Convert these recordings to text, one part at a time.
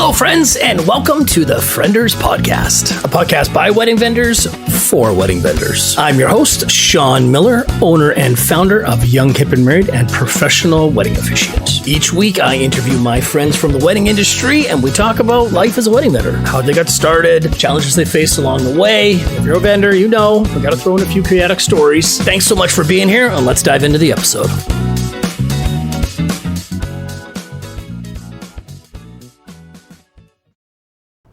Hello, friends, and welcome to the Friendors podcast, a podcast by wedding vendors for wedding vendors. I'm your host, Shawn Miller, owner and founder of Young, Hip, and Married and Professional Wedding Officiant. Each week, I interview my friends from the wedding industry, and we talk about life as a wedding vendor, how they got started, challenges they faced along the way. If you're a vendor, you know, we got to throw in a few chaotic stories. Thanks so much for being here, and let's dive into the episode.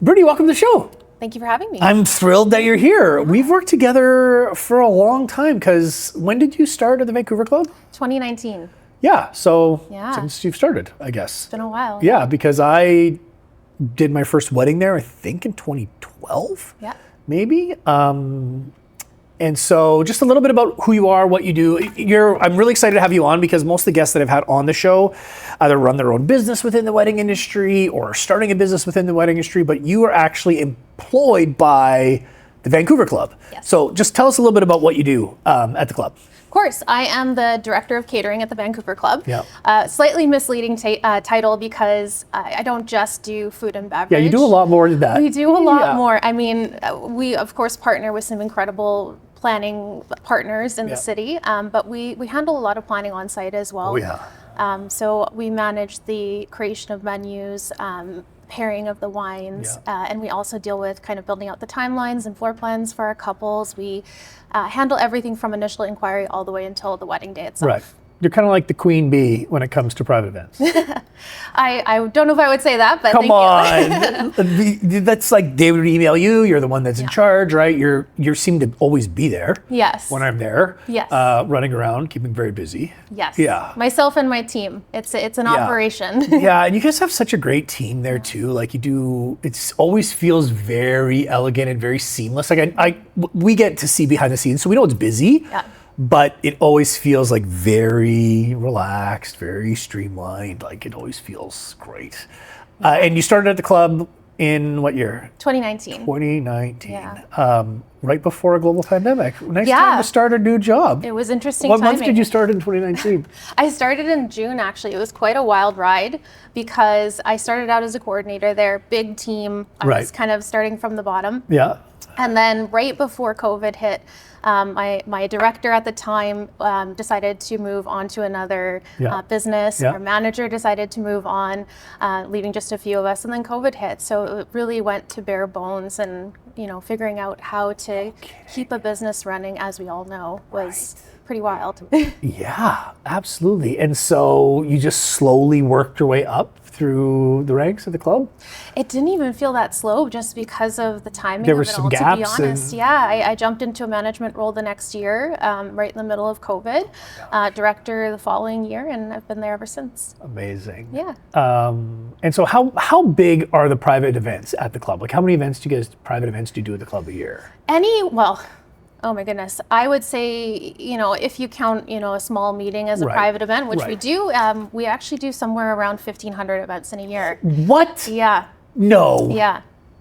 Brittany, welcome to the show. Thank you for having me. I'm thrilled that you're here. We've worked together for a long time because when did you start at the Vancouver Club? 2019. Yeah, so Yeah. since you've started, I guess. It's been a while. Yeah, because I did my first wedding there, I think in 2012, Yeah. maybe. And so just a little bit about who you are, what you do. I'm really excited to have you on because most of the guests that I've had on the show either run their own business within the wedding industry or are starting a business within the wedding industry, but you are actually employed by the Vancouver Club. Yes. So just tell us a little bit about what you do at the club. Of course, I am the director of catering at the Vancouver Club. Yeah. Slightly misleading title because I don't just do food and beverage. Yeah, you do a lot more than that. We do a lot Yeah. more. I mean, we of course partner with some incredible planning partners in Yeah. the city, but we handle a lot of planning on site as well. Oh, yeah. So we manage the creation of menus, pairing of the wines, and we also deal with kind of building out the timelines and floor plans for our couples. We handle everything from initial inquiry all the way until the wedding day itself. Right. You're kind of like the queen bee when it comes to private events. I don't know if I would say that, but Come thank you. on. That's like they would email you. You're the one that's in charge, right? You seem to always be there. Yes. When I'm there. Yes. Running around, keeping very busy. Yes. Yeah. Myself and my team. It's an operation. Yeah, and you guys have such a great team there too. Like you do, it always feels very elegant and very seamless. Like we get to see behind the scenes, so we know it's busy. Yeah. But it always feels like very relaxed, very streamlined. Like it always feels great. And you started at the club in what year? 2019. 2019. Yeah. Right before a global pandemic. Nice Yeah. time to start a new job. It was interesting What timing. month did you start in 2019? I started in June, actually. It was quite a wild ride because I started out as a coordinator there, big team. I was Right. kind of starting from the bottom. Yeah. And then right before COVID hit, my director at the time decided to move on to another business. Yeah. Our manager decided to move on, leaving just a few of us. And then COVID hit. So it really went to bare bones and, figuring out how to keep a business running, as we all know, was pretty wild. Yeah, absolutely. And so you just slowly worked your way up through the ranks of the club? It didn't even feel that slow just because of the timing There of were it some all, to be gaps honest. and- Yeah, I jumped into a management role the next year, right in the middle of COVID, director the following year, and I've been there ever since. Amazing. Yeah. And so how big are the private events at the club? Like how many private events do you do at the club a year? Oh my goodness. I would say, if you count, a small meeting as a Right. private event, which we Right. do, we actually do somewhere around 1,500 events in a year. What? Yeah. No.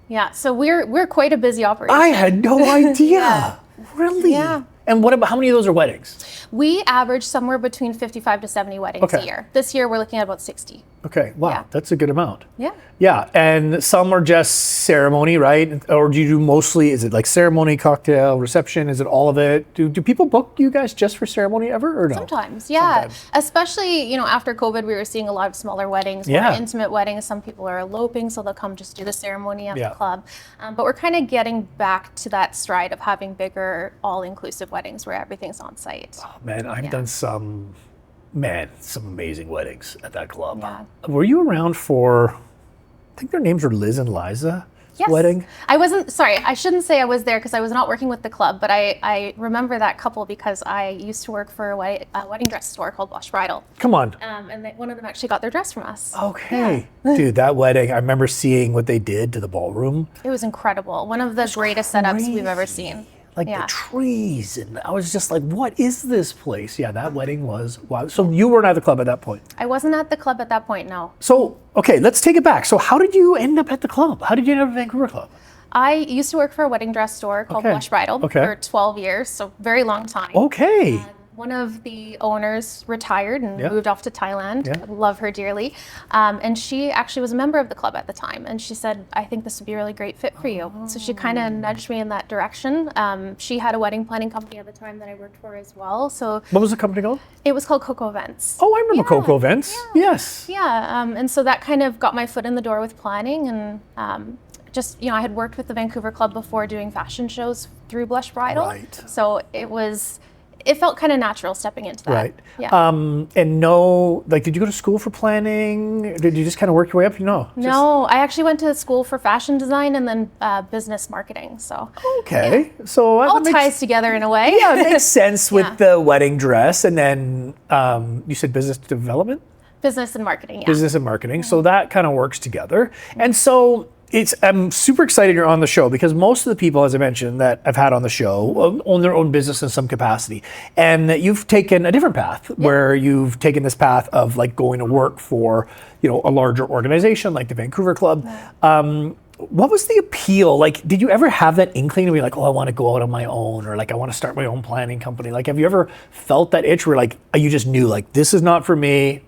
Yeah. So we're quite a busy operation. I had no idea. Yeah. Really? Yeah. And how many of those are weddings? We average somewhere between 55 to 70 weddings Okay. a year. This year, we're looking at about 60. Okay, wow, Yeah. that's a good amount. Yeah. Yeah, and some are just ceremony, right? Or do you do mostly, is it like ceremony, cocktail, reception? Is it all of it? Do people book you guys just for ceremony ever or no? Sometimes, yeah. Sometimes. Especially, after COVID, we were seeing a lot of smaller weddings, more Yeah. intimate weddings. Some people are eloping, so they'll come just do the ceremony at Yeah. the club. But we're kind of getting back to that stride of having bigger, all-inclusive weddings where everything's on site. Oh, man, I've done some amazing weddings at that club. Yeah. Were you around for, I think their names were Liz and Liza? Yes. Wedding? I shouldn't say I was there because I was not working with the club, but I remember that couple because I used to work for a wedding dress store called Blush Bridal. Come on. And one of them actually got their dress from us. Okay. Dude, that wedding, I remember seeing what they did to the ballroom. It was incredible. One of the greatest setups we've ever seen. Like the trees, and I was just like, what is this place? Yeah, that wedding was wow. So you weren't at the club at that point? I wasn't at the club at that point, no. So, okay, let's take it back. So how did you end up at the club? How did you end up at Vancouver Club? I used to work for a wedding dress store called Blush Bridal for 12 years, so very long time. Okay. One of the owners retired and Yeah. moved off to Thailand. Yeah. Love her dearly. And she actually was a member of the club at the time. And she said, I think this would be a really great fit for you. So she kind of nudged me in that direction. She had a wedding planning company at the time that I worked for as well. So What was the company called? it was called Coco Events. Oh, I remember Coco Events. Yes. Yeah. And so that kind of got my foot in the door with planning. And just, I had worked with the Vancouver Club before doing fashion shows through Blush Bridal. Right. So it felt kind of natural stepping into that. Right. Yeah. And did you go to school for planning? Did you just kind of work your way up? No, I actually went to school for fashion design and then business marketing. So Okay. So all ties together in a way. Yeah, it makes sense with the wedding dress. And then you said business development? Business and marketing, yeah. Business and marketing. So that kind of works together. And so I'm super excited you're on the show because most of the people, as I mentioned, that I've had on the show own their own business in some capacity. And that you've taken a different path where you've taken this path of like going to work for, a larger organization like the Vancouver Club. What was the appeal? Like, did you ever have that inkling to be like, oh, I want to go out on my own, or like, I want to start my own planning company? Like, have you ever felt that itch where like, you just knew like, this is not for me.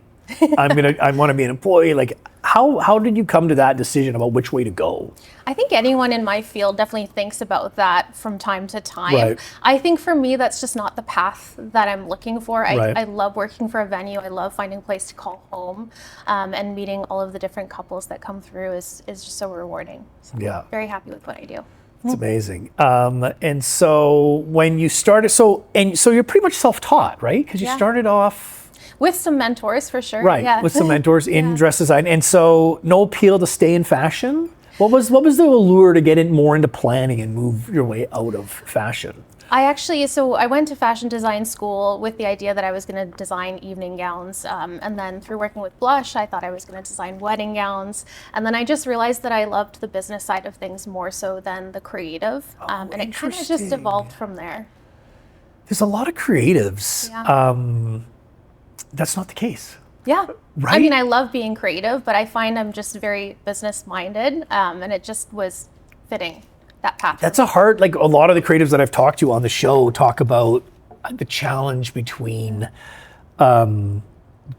I want to be an employee. Like, how did you come to that decision about which way to go? I think anyone in my field definitely thinks about that from time to time. Right. I think for me, that's just not the path that I'm looking for. Right. I love working for a venue. I love finding a place to call home, and meeting all of the different couples that come through is just so rewarding. So Yeah. very happy with what I do. It's amazing. And so when you started, so you're pretty much self-taught, right? Because you started off with some mentors for sure. right, Yeah. with some mentors in dress design. And so no appeal to stay in fashion? What was the allure to get more into planning and move your way out of fashion? I went to fashion design school with the idea that I was going to design evening gowns. And then through working with Blush, I thought I was going to design wedding gowns. And then I just realized that I loved the business side of things more so than the creative. And it kind of just evolved from there. There's a lot of creatives. Yeah. That's not the case. Yeah. Right? I mean, I love being creative, but I find I'm just very business minded. And it just was fitting that path. That's a lot of the creatives that I've talked to on the show talk about the challenge between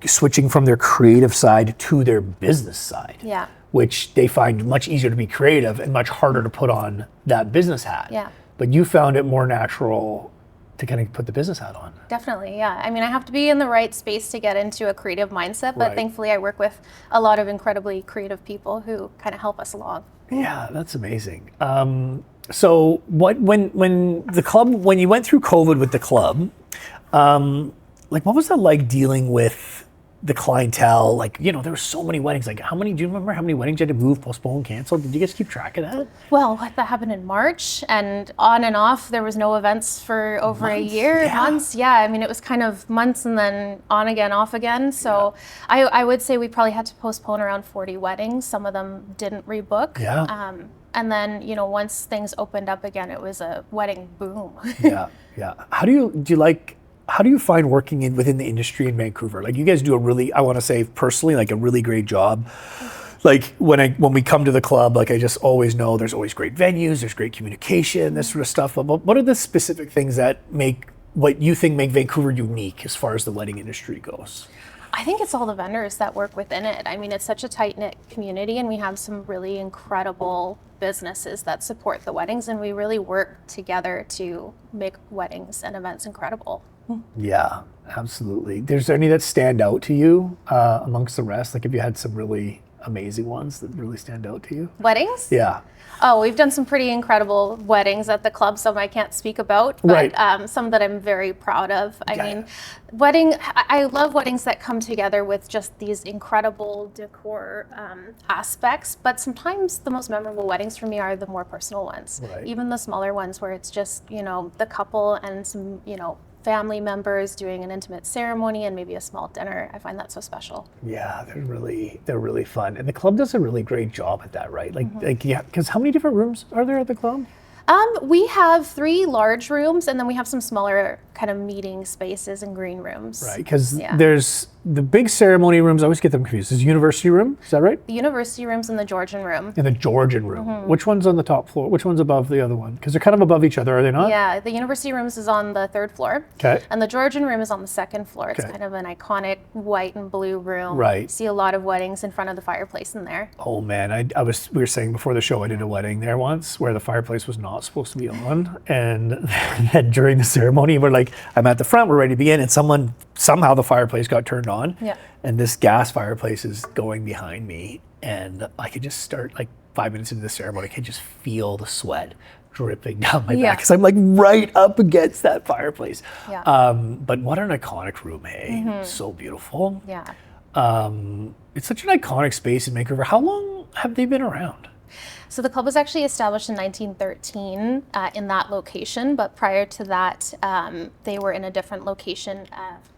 switching from their creative side to their business side. Yeah. Which they find much easier to be creative and much harder to put on that business hat. Yeah. But you found it more natural to kind of put the business hat on. Definitely, yeah. I mean, I have to be in the right space to get into a creative mindset, but Right. thankfully I work with a lot of incredibly creative people who kind of help us along. Yeah, that's amazing. So when you went through COVID with the club, what was that like dealing with the clientele? Like, there were so many weddings. Like, do you remember how many weddings you had to move, postpone, cancel? Did you guys keep track of that? Well, that happened in March, and on and off, there was no events for over a year, months. Yeah, I mean, it was kind of months and then on again, off again. So I would say we probably had to postpone around 40 weddings. Some of them didn't rebook. Yeah. And then, once things opened up again, it was a wedding boom. Yeah. How do you find working within the industry in Vancouver? Like, you guys do I want to say personally, like a really great job. Like when we come to the club, like I just always know there's always great venues, there's great communication, this sort of stuff. But what are the specific things that make Vancouver unique as far as the wedding industry goes? I think it's all the vendors that work within it. I mean, it's such a tight-knit community, and we have some really incredible businesses that support the weddings, and we really work together to make weddings and events incredible. Yeah, absolutely. There's any that stand out to you amongst the rest? Like, have you had some really amazing ones that really stand out to you? Weddings? Yeah. Oh, we've done some pretty incredible weddings at the club, some I can't speak about, but Right. Some that I'm very proud of. I Okay. mean, I love weddings that come together with just these incredible decor aspects, but sometimes the most memorable weddings for me are the more personal ones. Right. Even the smaller ones where it's just, the couple and some, family members doing an intimate ceremony and maybe a small dinner. I find that so special. Yeah, they're really fun. And the club does a really great job at that, right? Because how many different rooms are there at the club? We have 3 large rooms, and then we have some smaller kind of meeting spaces and green rooms. Right, because the big ceremony rooms, I always get them confused. Is University Room, is that right? The University Room's in the Georgian Room. In the Georgian Room. Which one's on the top floor? Which one's above the other one? Because they're kind of above each other, are they not? Yeah, the University Rooms is on the 3rd floor. Okay. And the Georgian Room is on the 2nd floor. It's Okay. kind of an iconic white and blue room. Right. See a lot of weddings in front of the fireplace in there. Oh man, we were saying before the show, I did a wedding there once where the fireplace was not supposed to be on. And during the ceremony, I'm at the front, we're ready to begin, and somehow the fireplace got turned on. Yeah. And this gas fireplace is going behind me. And I could just start 5 minutes into the ceremony, I could just feel the sweat dripping down my back because I'm right up against that fireplace. Yeah. But what an iconic room, hey? So beautiful. Yeah. It's such an iconic space in Vancouver. How long have they been around? So the club was actually established in 1913 in that location, but prior to that, they were in a different location.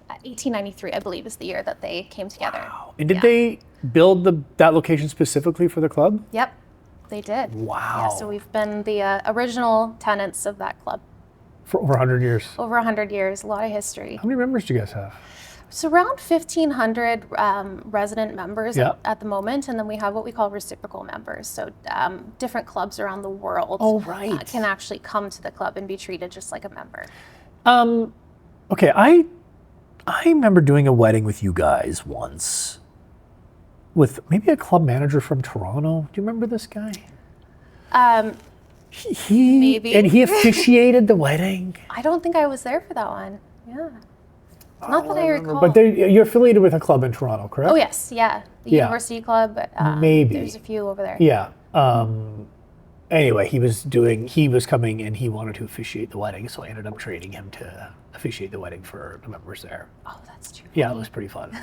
1893, I believe, is the year that they came together. Wow. And did they build that location specifically for the club? Yep, they did. Wow. Yeah, so we've been the original tenants of that club. For over 100 years? Over 100 years, a lot of history. How many members do you guys have? It's around 1,500 resident members at the moment, and then we have what we call reciprocal members. So different clubs around the world can actually come to the club and be treated just like a member. Okay, I remember doing a wedding with you guys once with maybe a club manager from Toronto. Do you remember this guy? Maybe. And he officiated the wedding. I don't think I was there for that one. Yeah. Not that I recall. But you're affiliated with a club in Toronto, correct? Oh, yes. Yeah. The University Club. Maybe. There's a few over there. Yeah. Anyway, he was coming and he wanted to officiate the wedding, so I ended up trading him to officiate the wedding for the members there. Oh, that's true. Yeah, it was pretty fun.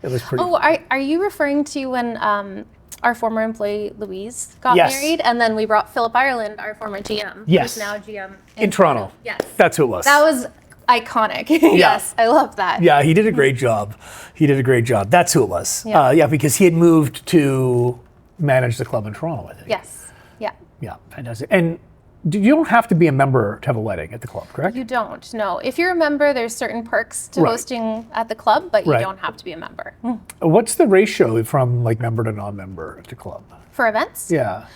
It was pretty fun. Are you referring to when our former employee Louise got married, and then we brought Philip Ireland, our former GM, who's now GM in Toronto? Yes. That's who it was. That was iconic. Yes, I love that. Yeah, he did a great job. That's who it was. Yeah, because he had moved to manage the club in Toronto, I think. Yes. Yeah. Yeah, fantastic. And you don't have to be a member to have a wedding at the club, correct? You don't, no. If you're a member, there's certain perks to hosting at the club, but you don't have to be a member. What's the ratio from member to non-member at the club? For events? Yeah.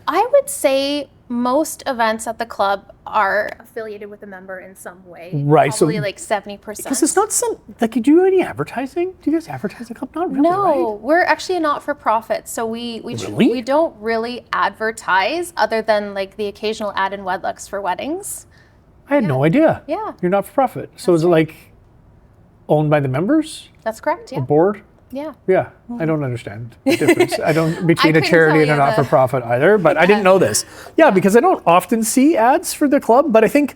I would say most events at the club are affiliated with a member in some way. Right. Probably 70%. Because it's not do you do any advertising? Do you guys advertise the club? Not really, No, right? We're actually a not-for-profit, so we don't really advertise other than the occasional ad in Wedlux for weddings. I had no idea. Yeah. You're not for profit. So is it owned by the members? That's correct, yeah. A board? Yeah. Yeah, I don't understand the difference. I don't between a charity and a tell you not-for-profit either, but I didn't know this. Yeah, because I don't often see ads for the club, but I think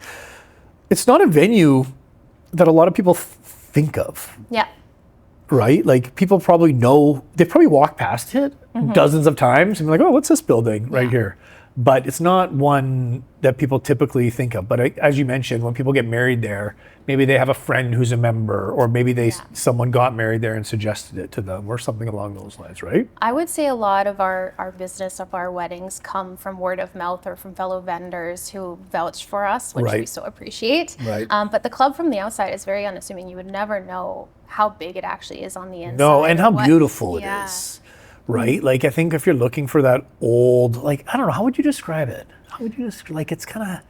it's not a venue that a lot of people think of. Yeah. Right? People probably know, they've probably walked past it dozens of times and be like, oh, what's this building right here? But it's not one that people typically think of. But as you mentioned, when people get married there, maybe they have a friend who's a member, or maybe someone got married there and suggested it to them, or something along those lines, right? I would say a lot of our business of our weddings come from word of mouth or from fellow vendors who vouch for us, which we so appreciate. Right. But the club from the outside is very unassuming. You would never know how big it actually is on the inside. No, and how beautiful it is. Right? I think if you're looking for that old, I don't know, how would you describe it? How would you describe, it's kind of...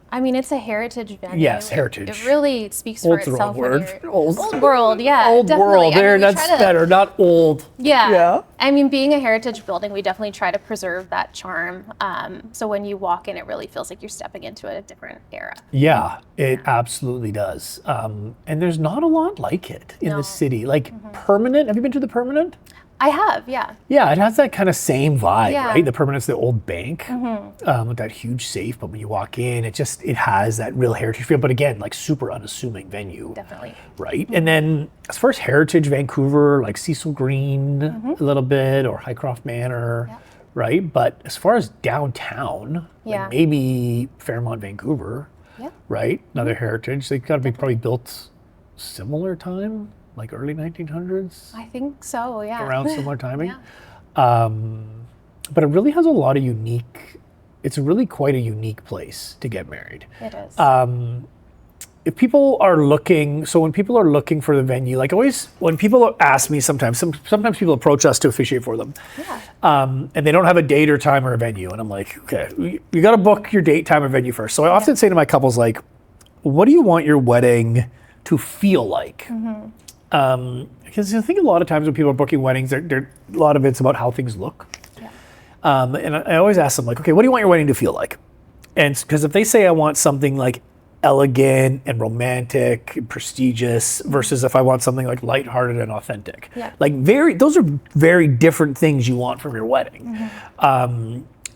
I mean, it's a heritage venue. Yes, heritage. It really speaks for itself. Old world, yeah. Old definitely. world, that's better, not old. Yeah. I mean, being a heritage building, we definitely try to preserve that charm. So when you walk in, it really feels like you're stepping into a different era. Yeah, it absolutely does. And there's not a lot like it in the city. Permanent, have you been to the Permanent? I have, yeah. Yeah, it has that kind of same vibe, right? The Permanent's the old bank with that huge safe, but when you walk in, it has that real heritage feel. But again, super unassuming venue. Definitely. Right? And then as far as heritage, Vancouver, Cecil Green a little bit, or Highcroft Manor, right? But as far as downtown, maybe Fairmont, Vancouver, right? Another heritage. They've got to be probably built similar time. Early 1900s? I think so, yeah. Around similar timing. But it really has a lot of it's really quite a unique place to get married. It is. if people are looking, so when people are looking for the venue, like always, when people ask me sometimes people approach us to officiate for them. Yeah. And they don't have a date or time or a venue. And I'm like, okay, you got to book your date, time, or venue first. So I often say to my couples, like, what do you want your wedding to feel like? Because I think a lot of times when people are booking weddings, a lot of it's about how things look. Yeah. And I always ask them, like, okay, what do you want your wedding to feel like? And because if they say I want something like elegant and romantic and prestigious versus if I want something like lighthearted and authentic. Yeah. Like those are very different things you want from your wedding.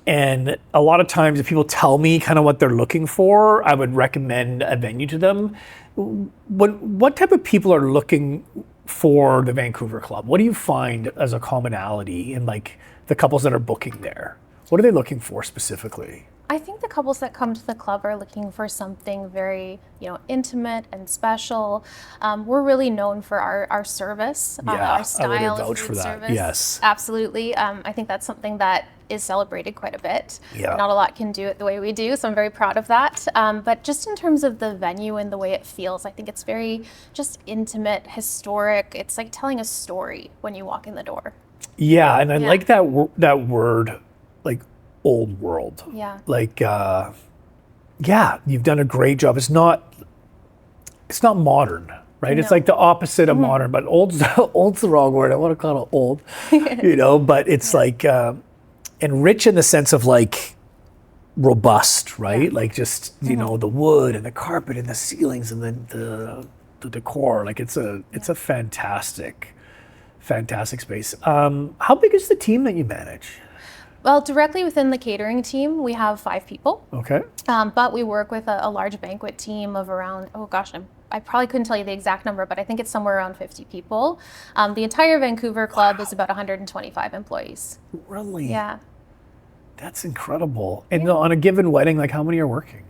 And a lot of times if people tell me kind of what they're looking for, I would recommend a venue to them. What type of people are looking for the Vancouver Club? What do you find as a commonality in like the couples that are booking there? What are they looking for specifically? I think the couples that come to the club are looking for something very, intimate and special. We're really known for our service, our style of food service. Yes, absolutely. I think that's something that is celebrated quite a bit. Yeah. Not a lot can do it the way we do, so I'm very proud of that. But just in terms of the venue and the way it feels, I think it's very just intimate, historic. It's like telling a story when you walk in the door. Yeah, and I like that word, like old world. Yeah. Like, you've done a great job. It's not modern, right? No. It's like the opposite of modern, but old's the wrong word. I want to call it old, but it's like, and rich in the sense of like robust, right? Yeah. Like just, the wood and the carpet and the ceilings and the decor. Like it's a fantastic space. How big is the team that you manage? Well, directly within the catering team, we have 5 people. Okay. But we work with a large banquet team of around, I probably couldn't tell you the exact number, but I think it's somewhere around 50 people. The entire Vancouver Club is about 125 employees. Really? Yeah. That's incredible. And on a given wedding, like how many are working?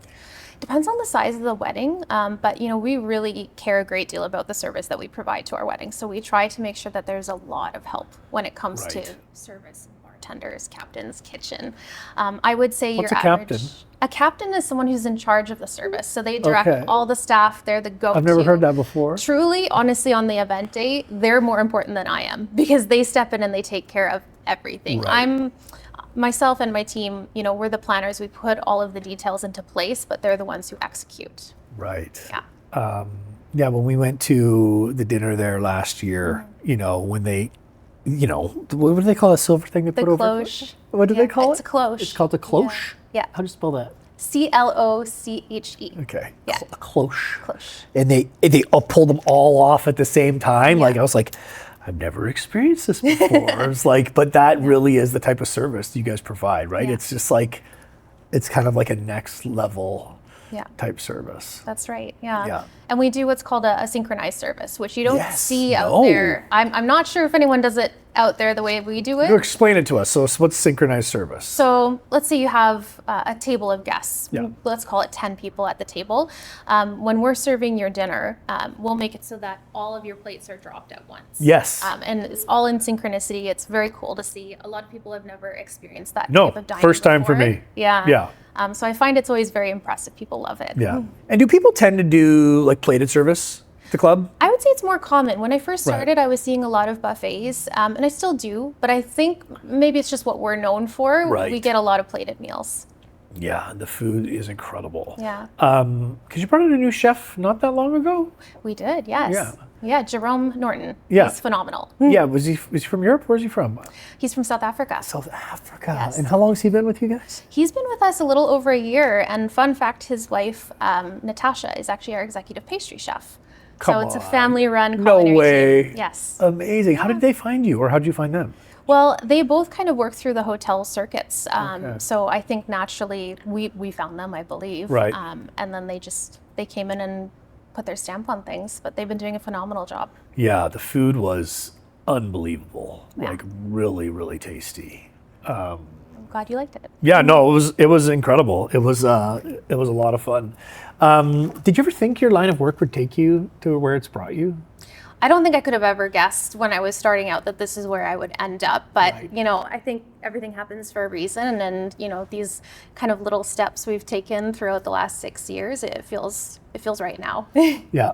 Depends on the size of the wedding, but we really care a great deal about the service that we provide to our weddings. So we try to make sure that there's a lot of help when it comes to service. Bartenders, captains, kitchen. I would say What's your average. Captain? A captain is someone who's in charge of the service. So they direct all the staff. They're the go-to. I've never heard that before. Truly, honestly, on the event day, they're more important than I am because they step in and they take care of everything. Right. Myself and my team, we're the planners. We put all of the details into place, but they're the ones who execute. Right. Yeah. When we went to the dinner there last year, when they, what do they call a silver thing they put over? Cloche. What do they call It's a cloche. It's called a cloche? Yeah. How do you spell that? CLOCHE. Okay. Yeah. A cloche. Cloche. And they pull them all off at the same time. Yeah. Like I was like, I've never experienced this before. I was like, but that really is the type of service you guys provide, right? Yeah. It's just like, it's kind of like a next level type service. That's right. Yeah. And we do what's called a synchronized service, which you don't see out No. there. I'm not sure if anyone does it out there the way we do it. You explain it to us. So what's synchronized service? So let's say you have a table of guests. Yeah. Let's call it 10 people at the table. When we're serving your dinner, we'll make it so that all of your plates are dropped at once. Yes. And it's all in synchronicity. It's very cool to see. A lot of people have never experienced that No, type of dining first time for before. me. Yeah. Yeah. So I find it's always very impressive. People love it. Yeah. And do people tend to do like plated service at the club? I would say it's more common. When I first started, I was seeing a lot of buffets, and I still do, but I think maybe it's just what we're known for. Right. We get a lot of plated meals. Yeah, the food is incredible. Yeah. Because you brought in a new chef not that long ago? We did, yes. Yeah, Jerome Norton. Yeah. He's phenomenal. Yeah, was he from Europe? Where's he from? He's from South Africa. South Africa. Yes. And how long has he been with you guys? He's been with us a little over a year, and fun fact, his wife, Natasha, is actually our executive pastry chef. Come so it's on. a family-run No culinary way. team. Yes. Amazing. How did they find you, or how did you find them? Well, they both kind of work through the hotel circuits. So I think naturally we found them, I believe. Right. And then they came in and put their stamp on things, but they've been doing a phenomenal job. Yeah, the food was unbelievable. Yeah. Like really, really tasty. I'm glad you liked it. Yeah, no, it was incredible. It was a lot of fun. Did you ever think your line of work would take you to where it's brought you? I don't think I could have ever guessed when I was starting out that this is where I would end up. But, I think everything happens for a reason. And, these kind of little steps we've taken throughout the last 6 years, it feels right now. Yeah.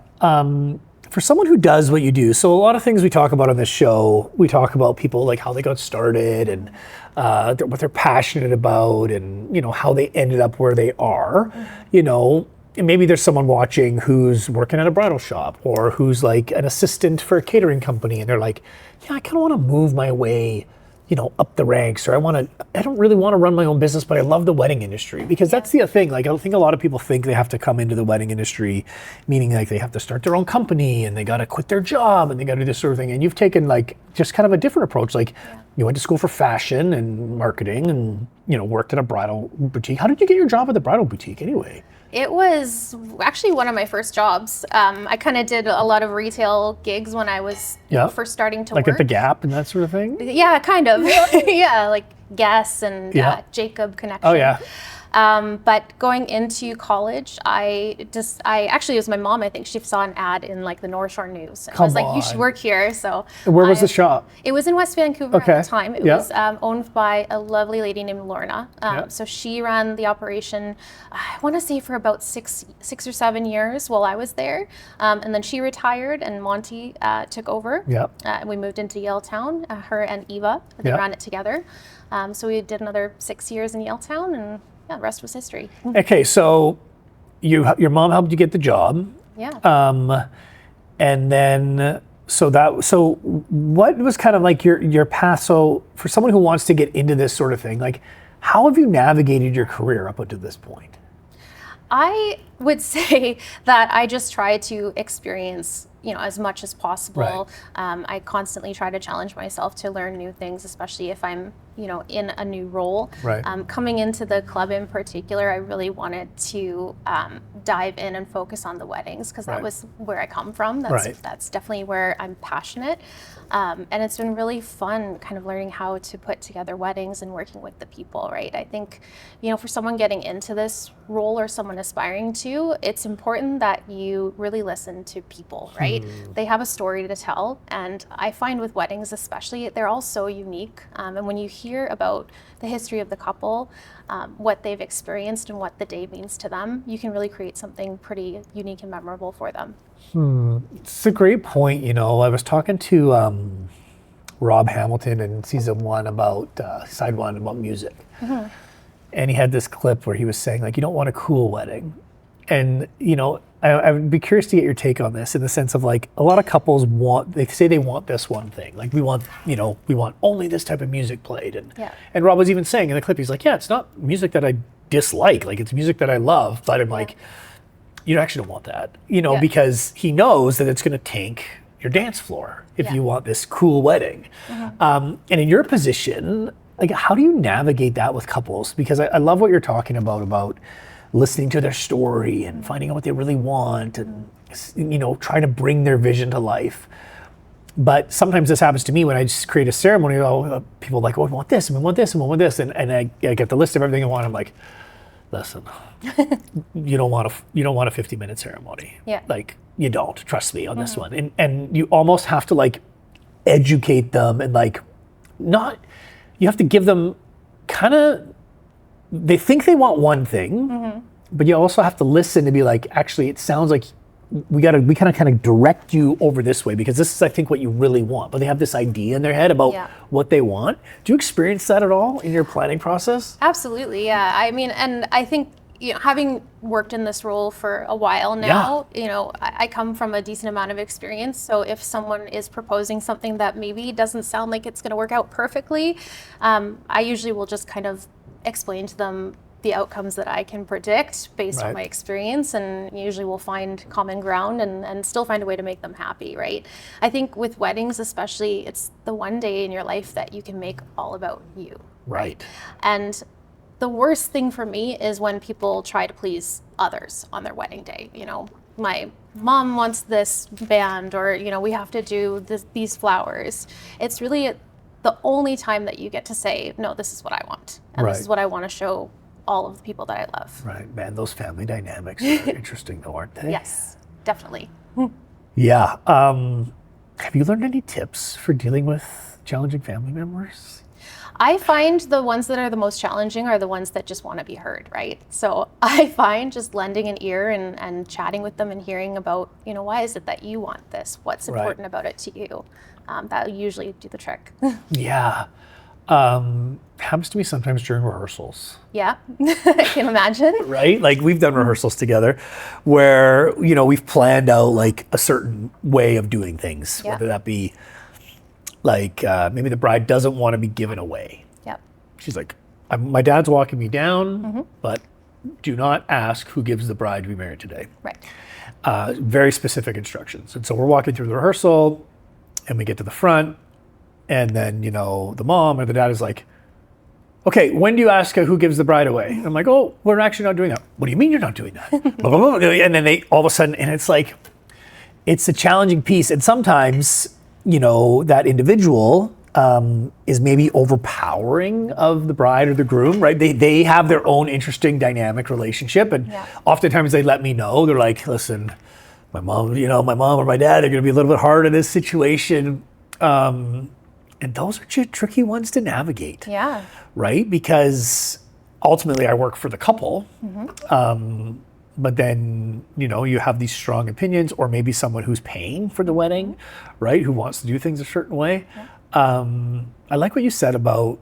For someone who does what you do, so a lot of things we talk about on this show, we talk about people like how they got started and what they're passionate about and, how they ended up where they are, and maybe there's someone watching who's working at a bridal shop or who's like an assistant for a catering company and they're like, yeah, I kind of want to move my way, up the ranks, or I don't really want to run my own business, but I love the wedding industry. Because that's the thing, like I think a lot of people think they have to come into the wedding industry, meaning like they have to start their own company and they got to quit their job and they got to do this sort of thing. And you've taken like just kind of a different approach. Like you went to school for fashion and marketing and, worked at a bridal boutique. How did you get your job at the bridal boutique anyway? It was actually one of my first jobs. I kind of did a lot of retail gigs when I was first starting to work. Like at the Gap and that sort of thing? Yeah, kind of. Yeah, like Guess and Jacob Connection. Oh, yeah. But going into college, it was my mom, I think she saw an ad in like the North Shore News. And I was like, you should work here. So where was the shop? It was in West Vancouver at the time. It was owned by a lovely lady named Lorna. So she ran the operation, I want to say for about six or 7 years while I was there. And then she retired and Monty took over. And we moved into Yaletown, her and Eva, they ran it together. So we did another 6 years in Yaletown and the rest was history. Okay, so your mom helped you get the job. Yeah. And then so what was kind of like your path? So for someone who wants to get into this sort of thing, like how have you navigated your career up until this point? I would say that I just try to experience as much as possible. I constantly try to challenge myself to learn new things, especially if I'm in a new role. Coming into the club in particular, I really wanted to dive in and focus on the weddings because that was where I come from. That's definitely where I'm passionate. And it's been really fun kind of learning how to put together weddings and working with the people, right? I think, for someone getting into this role or someone aspiring to, it's important that you really listen to people, right? They have a story to tell. And I find with weddings especially, they're all so unique. And when you hear about the history of the couple, what they've experienced and what the day means to them, you can really create something pretty unique and memorable for them. It's a great point. I was talking to Rob Hamilton in season 1 about side 1 about music. And he had this clip where he was saying like, you don't want a cool wedding. And, I would be curious to get your take on this in the sense of like a lot of couples they say they want this one thing. Like we want only this type of music played. And Rob was even saying in the clip, he's like, it's not music that I dislike. Like it's music that I love, but I'm like, you actually don't want that, because he knows that it's going to tank your dance floor if you want this cool wedding. And in your position, like how do you navigate that with couples? Because I love what you're talking about listening to their story and finding out what they really want and, trying to bring their vision to life. But sometimes this happens to me when I just create a ceremony. People are like, we want this and we want this and we want this. And I get the list of everything I want. I'm like, listen, you don't want a 50-minute ceremony. Like you don't, trust me on this one. And you almost have to like educate them and like you have to give them they think they want one thing, but you also have to listen to be like, actually, it sounds like we kind of direct you over this way because this is, I think, what you really want. But they have this idea in their head about what they want. Do you experience that at all in your planning process? Absolutely, yeah. I mean, and I think, having worked in this role for a while now, I come from a decent amount of experience. So if someone is proposing something that maybe doesn't sound like it's going to work out perfectly, I usually will just kind of explain to them the outcomes that I can predict based on my experience, and usually we'll find common ground and still find a way to make them happy, right? I think with weddings especially, it's the one day in your life that you can make all about you. Right. And the worst thing for me is when people try to please others on their wedding day. My mom wants this band, or, we have to do these flowers. It's really the only time that you get to say, no, this is what I want. And this is what I want to show all of the people that I love. Right, man, those family dynamics are interesting though, aren't they? Yes, definitely. Yeah. Have you learned any tips for dealing with challenging family members? I find the ones that are the most challenging are the ones that just want to be heard, right? So I find just lending an ear and chatting with them and hearing about, why is it that you want this? What's important about it to you? That'll usually do the trick. Yeah. Happens to me sometimes during rehearsals. Yeah, I can imagine. Right? Like we've done rehearsals together where, we've planned out like a certain way of doing things, whether that be like maybe the bride doesn't want to be given away. Yep. She's like, my dad's walking me down, but do not ask who gives the bride to be married today. Right. Very specific instructions. And so we're walking through the rehearsal and we get to the front and then, the mom or the dad is like, okay, when do you ask who gives the bride away? And I'm like, oh, we're actually not doing that. What do you mean you're not doing that? And then they all of a sudden, and it's like, it's a challenging piece. And sometimes, that individual is maybe overpowering of the bride or the groom, right? They have their own interesting dynamic relationship. And oftentimes they let me know, they're like, listen, my mom or my dad are going to be a little bit hard in this situation. And those are tricky ones to navigate. Yeah. Right? Because ultimately I work for the couple. But then, you have these strong opinions, or maybe someone who's paying for the wedding, right? Who wants to do things a certain way. I like what you said about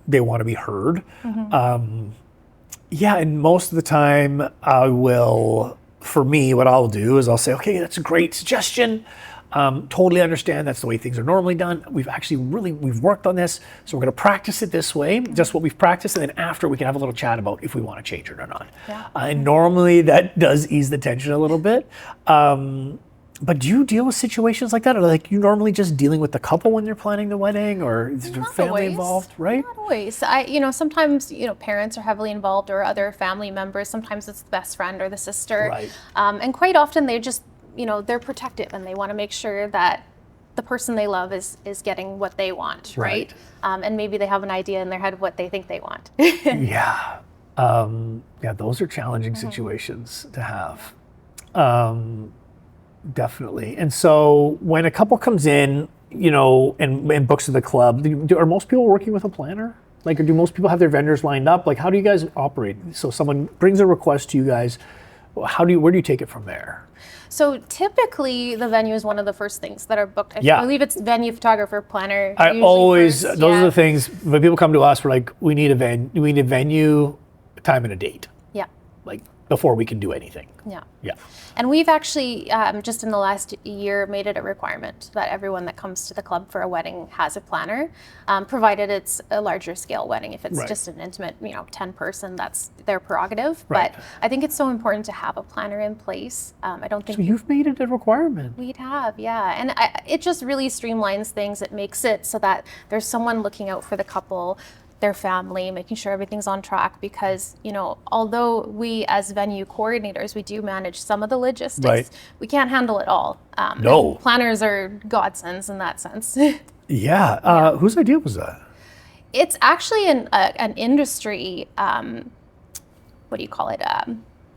they want to be heard. And most of the time for me, what I'll do is I'll say, okay, that's a great suggestion. Totally understand that's the way things are normally done. We've worked on this, so we're going to practice it this way, just what we've practiced, and then after we can have a little chat about if we want to change it or not. And normally that does ease the tension a little bit. But do you deal with situations like that, or like you normally just dealing with the couple when they're planning the wedding, or is there family involved? Right? Not always. Sometimes parents are heavily involved, or other family members. Sometimes it's the best friend or the sister. Right. And quite often they just they're protective and they want to make sure that the person they love is getting what they want, right? And maybe they have an idea in their head of what they think they want. Those are challenging situations to have. Definitely. And so when a couple comes in, and books at the club, are most people working with a planner? Like, do most people have their vendors lined up? Like, how do you guys operate? So someone brings a request to you guys. Where do you take it from there? So typically the venue is one of the first things that are booked. I believe it's venue, photographer, planner. Those are the things when people come to us, we're like, we need a venue, time and a date. Yeah. Like before we can do anything. Yeah. And we've actually, just in the last year, made it a requirement that everyone that comes to the club for a wedding has a planner, provided it's a larger scale wedding. If it's just an intimate, 10 person, that's their prerogative. But I think it's so important to have a planner in place. I don't think... So you've made it a requirement. We'd have, yeah. And it just really streamlines things. It makes it so that there's someone looking out for the couple, their family, making sure everything's on track, because although we as venue coordinators, we do manage some of the logistics, we can't handle it all. No. Planners are godsends in that sense. Whose idea was that? It's actually an industry, what do you call it?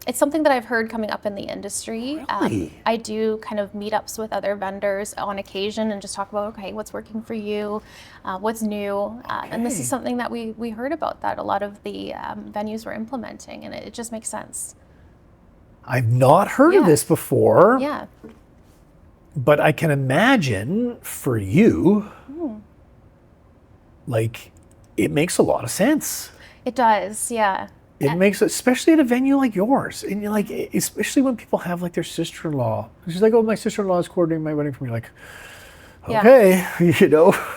It's something that I've heard coming up in the industry. Really? I do kind of meetups with other vendors on occasion and just talk about, okay, what's working for you, what's new. And this is something that we heard about that a lot of the venues were implementing, and it just makes sense. I've not heard of this before. Yeah. But I can imagine for you, like, it makes a lot of sense. It does, yeah. It makes, especially at a venue like yours, and you're like, especially when people have like their sister-in-law. She's like, oh, my sister-in-law is coordinating my wedding for me. Like, okay,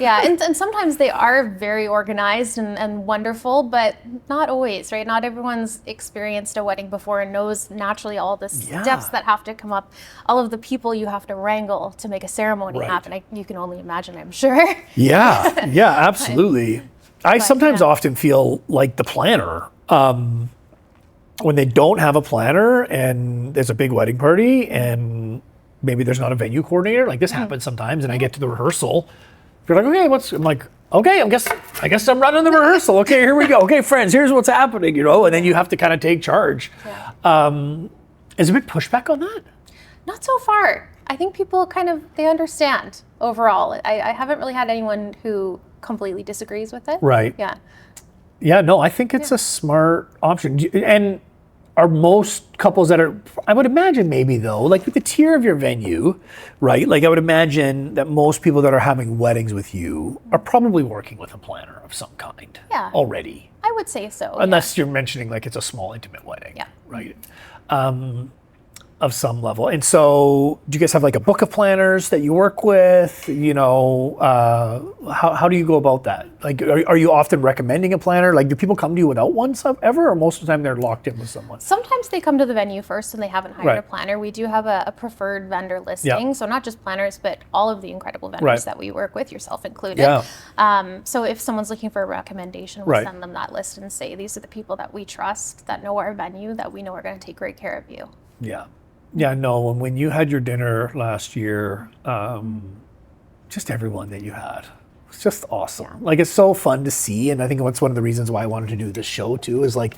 Yeah, and sometimes they are very organized and wonderful, but not always, right? Not everyone's experienced a wedding before and knows naturally all the steps that have to come up, all of the people you have to wrangle to make a ceremony happen. You can only imagine, I'm sure. Yeah, absolutely. I sometimes often feel like the planner, when they don't have a planner and there's a big wedding party and maybe there's not a venue coordinator, like this happens sometimes, and I get to the rehearsal, you're like, okay, I'm like, okay, I guess I'm running the rehearsal. Okay, here we go. Okay, friends, here's what's happening, and then you have to kind of take charge. Is there a big pushback on that? Not so far. I think people they understand overall. I haven't really had anyone who completely disagrees with it. Right. Yeah. Yeah, no, I think it's a smart option. And are most couples that are, I would imagine maybe though, like with the tier of your venue, right? Like I would imagine that most people that are having weddings with you are probably working with a planner of some kind already. I would say so. Unless you're mentioning like it's a small intimate wedding, right? Of some level. And so do you guys have like a book of planners that you work with? You know, how do you go about that? Like, are you often recommending a planner? Like, do people come to you without one ever, or most of the time they're locked in with someone? Sometimes they come to the venue first and they haven't hired a planner. We do have a preferred vendor listing. So not just planners, but all of the incredible vendors that we work with, yourself included. So if someone's looking for a recommendation, we'll send them that list and say, these are the people that we trust, that know our venue, that we know are going to take great care of you. Yeah, no, when you had your dinner last year, just everyone that you had was just awesome. Like, it's so fun to see, and I think that's one of the reasons why I wanted to do this show too, is like,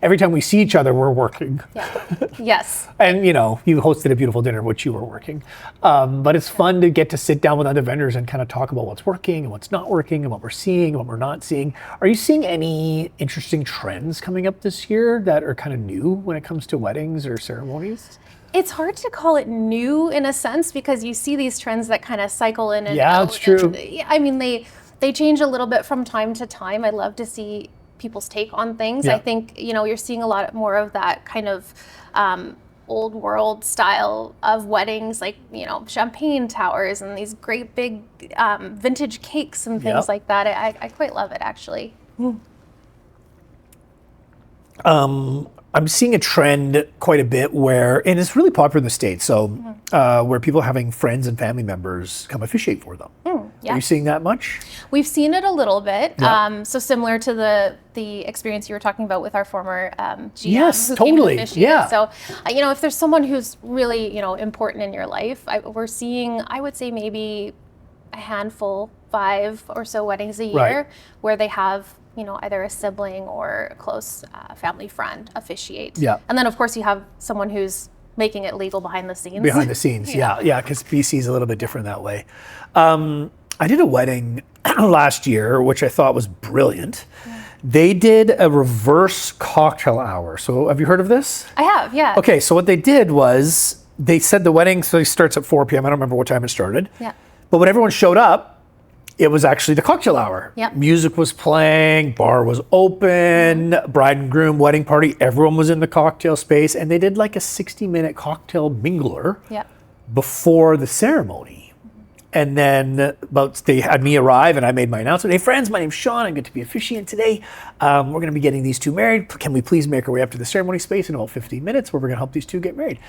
every time we see each other, we're working. Yes. And you know, you hosted a beautiful dinner, which you were working. But it's fun to get to sit down with other vendors and kind of talk about what's working and what's not working and what we're seeing and what we're not seeing. Are you seeing any interesting trends coming up this year that are kind of new when it comes to weddings or ceremonies? It's hard to call it new in a sense because you see these trends that kind of cycle in and out. Yeah, it's true. I mean, they change a little bit from time to time. I love to see people's take on things. I think, you know, you're seeing a lot more of that kind of old world style of weddings, like, you know, champagne towers and these great big vintage cakes and things like that. I quite love it, actually. I'm seeing a trend quite a bit where, and it's really popular in the States, so where people are having friends and family members come officiate for them. Are you seeing that much? We've seen it a little bit. So similar to the experience you were talking about with our former GM who came to officiate. So, you know, if there's someone who's really, you know, important in your life, we're seeing, I would say maybe a handful, 5 or so weddings a year where they have, you know, either a sibling or a close family friend officiate. And then of course you have someone who's making it legal behind the scenes. Behind the scenes, because BC is a little bit different that way. I did a wedding last year, which I thought was brilliant. They did a reverse cocktail hour. So have you heard of this? I have, yeah. Okay, so what they did was they said the wedding starts at 4 p.m. I don't remember what time it started. But when everyone showed up, it was actually the cocktail hour. Music was playing, bar was open, bride and groom wedding party, everyone was in the cocktail space, and they did like a 60-minute cocktail mingler before the ceremony. And then they had me arrive and I made my announcement. Hey friends, my name's Shawn. I'm going to be officiant today. We're going to be getting these two married. Can we please make our way up to the ceremony space in about 15 minutes where we're going to help these two get married?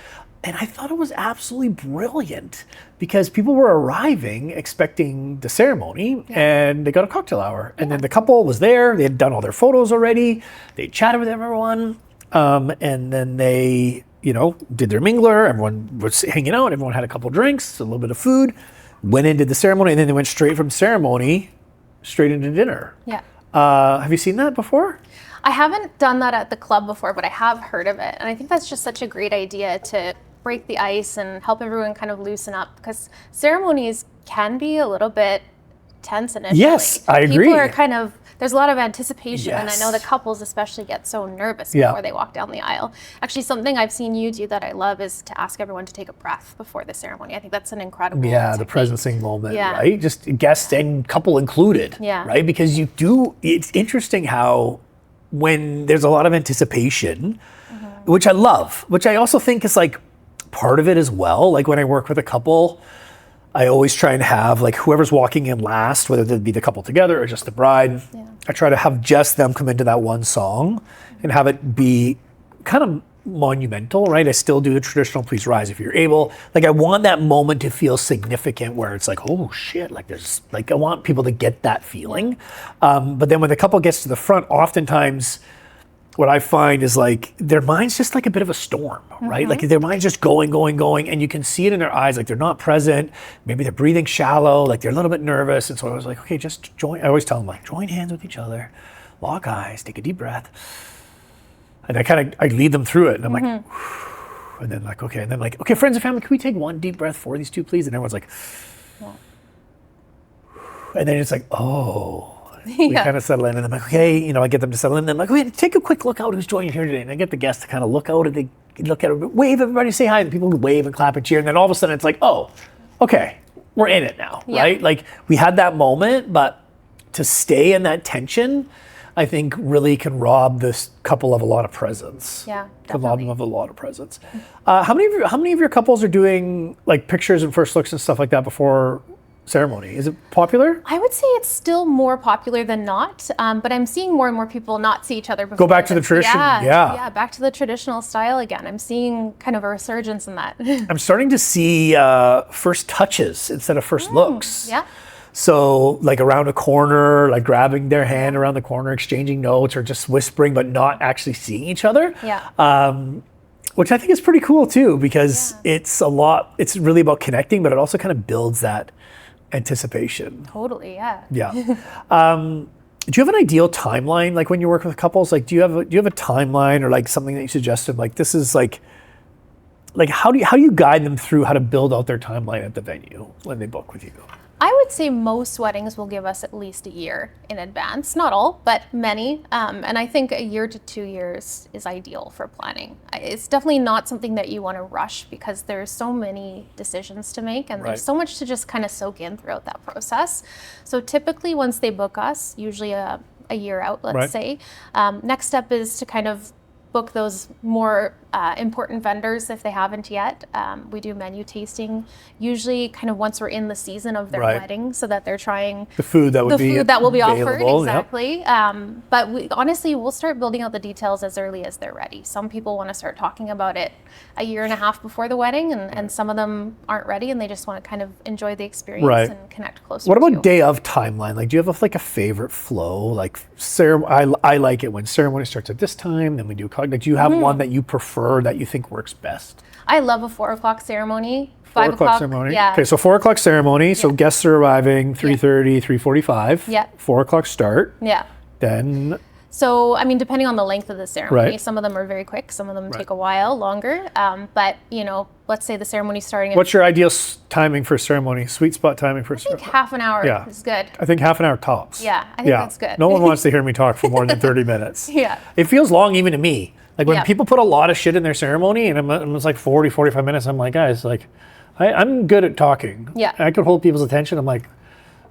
And I thought it was absolutely brilliant because people were arriving expecting the ceremony and they got a cocktail hour. And then the couple was there. They had done all their photos already. They chatted with everyone. And then they, you know, did their mingler. Everyone was hanging out. Everyone had a couple drinks, a little bit of food. Went into the ceremony, and then they went straight from ceremony straight into dinner. Have you seen that before? I haven't done that at the club before, but I have heard of it. And I think that's just such a great idea to break the ice and help everyone kind of loosen up, because ceremonies can be a little bit tense initially. Yes, I agree. People are kind of, there's a lot of anticipation, and I know the couples especially get so nervous before they walk down the aisle. Actually, something I've seen you do that I love is to ask everyone to take a breath before the ceremony. I think that's an incredible technique. The presencing moment, right? Just guest and couple included, right? Because it's interesting how when there's a lot of anticipation, which I love, which I also think is like part of it as well. Like when I work with a couple, I always try and have like whoever's walking in last, whether it be the couple together or just the bride, I try to have just them come into that one song and have it be kind of monumental, right? I still do the traditional please rise if you're able. Like I want that moment to feel significant where it's like, oh shit, like there's like, I want people to get that feeling. But then when the couple gets to the front, oftentimes what I find is like their mind's just like a bit of a storm, right? Like their mind's just going, and you can see it in their eyes, like they're not present. Maybe they're breathing shallow, like they're a little bit nervous. And so I was like, okay, just join. I always tell them like, join hands with each other, lock eyes, take a deep breath. And I lead them through it. And I'm like, And then like, okay. And then like, okay, friends and family, can we take one deep breath for these two, please? And everyone's like, Yeah. and then it's like, oh, we kind of settle in, and I'm like, okay, you know, I get them to settle in, and I'm like, okay, take a quick look out who's joining here today. And I get the guests to kind of look out, and they look at it, wave, everybody say hi. And people wave and clap and cheer. And then all of a sudden it's like, oh, okay, we're in it now, right? Like we had that moment, but to stay in that tension, I think really can rob this couple of a lot of presence. Yeah, can rob them of a lot of presence. How many of your couples are doing like pictures and first looks and stuff like that before ceremony? Is it popular? I would say it's still more popular than not, but I'm seeing more and more people not see each other before. Go back to the tradition. Yeah, back to the traditional style again. I'm seeing kind of a resurgence in that. I'm starting to see first touches instead of first looks. Yeah. So like around a corner, like grabbing their hand around the corner, exchanging notes, or just whispering, but not actually seeing each other. Yeah. Which I think is pretty cool too, because it's really about connecting, but it also kind of builds that anticipation. Totally, yeah. Yeah. Do you have an ideal timeline, like when you work with couples? Like, do you have a timeline or like something that you suggested? Like, this is like how do you guide them through how to build out their timeline at the venue when they book with you? I would say most weddings will give us at least a year in advance. Not all, but many. And I think a year to 2 years is ideal for planning. It's definitely not something that you want to rush because there's so many decisions to make and there's so much to just kind of soak in throughout that process. So typically once they book us, usually a year out, let's say, next step is to kind of book those more important vendors if they haven't yet. We do menu tasting usually kind of once we're in the season of their wedding, so that they're trying the food that will be offered. Exactly. But honestly, we'll start building out the details as early as they're ready. Some people want to start talking about it a year and a half before the wedding, and some of them aren't ready and they just want to kind of enjoy the experience and connect closer. What about day of timeline? Like, do you have like a favorite flow? Like I like it when ceremony starts at this time, then we do like, do you have one that you prefer that you think works best? I love a 4 o'clock ceremony. 4 o'clock ceremony. Yeah. Okay, so 4 o'clock ceremony. So guests are arriving 3:30, 3:45. Yeah. 4 o'clock start. Yeah. Then. So, I mean, depending on the length of the ceremony, some of them are very quick, some of them take a while longer. But, you know, let's say the ceremony's starting. What's your ideal timing for ceremony? Sweet spot timing for ceremony? I think half an hour is good. I think half an hour tops. Yeah, I think that's good. No one wants to hear me talk for more than 30 minutes. Yeah. It feels long even to me. Like when people put a lot of shit in their ceremony and it's like 40, 45 minutes, I'm like, guys, like, I'm good at talking. Yeah. I could hold people's attention. I'm like,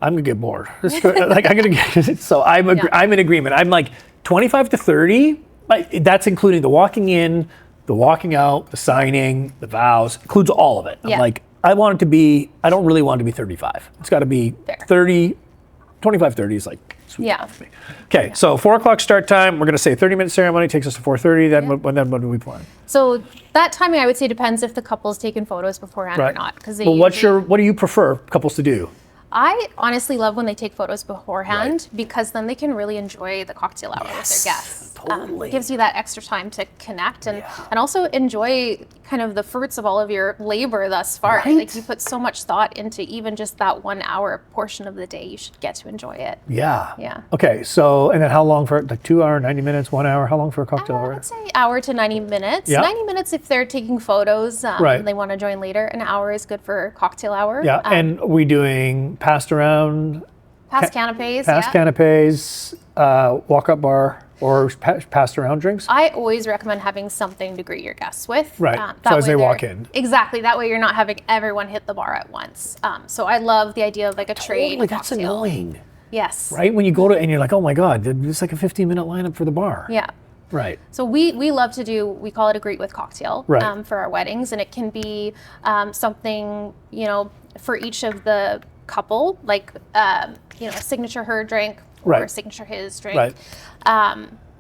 I'm gonna get bored. Like I'm gonna get, so I'm in agreement. I'm like 25 to 30, like, that's including the walking in, the walking out, the signing, the vows, includes all of it. I'm like, I don't really want it to be 35. It's gotta be 30, 25, 30 is like, sweet for me. Okay, so 4 o'clock start time. We're going to say 30-minute ceremony takes us to 4:30. Then what do we plan? So that timing, I would say, depends if the couple's taken photos beforehand or not. Well, what do you prefer couples to do? I honestly love when they take photos beforehand because then they can really enjoy the cocktail hour with their guests. It gives you that extra time to connect and also enjoy kind of the fruits of all of your labor thus far. Like you put so much thought into even just that 1 hour portion of the day. You should get to enjoy it. Yeah. Okay, so and then how long for like 2 hour, 90 minutes, 1 hour? How long for a cocktail hour? I'd say hour to 90 minutes. 90 minutes if they're taking photos and they want to join later. An hour is good for cocktail hour. Yeah, and are we doing passed around? Past canapes. Canapes, walk-up bar, or passed around drinks? I always recommend having something to greet your guests with. Right, so as they walk in. Exactly, that way you're not having everyone hit the bar at once. So I love the idea of like a trade that's annoying. Yes. Right, when you go to, and you're like, oh my God, it's like a 15-minute lineup for the bar. Yeah. Right. So we love to do, we call it a greet with cocktail for our weddings. And it can be something, you know, for each of the couple, like, you know, a signature her drink or a signature his drink.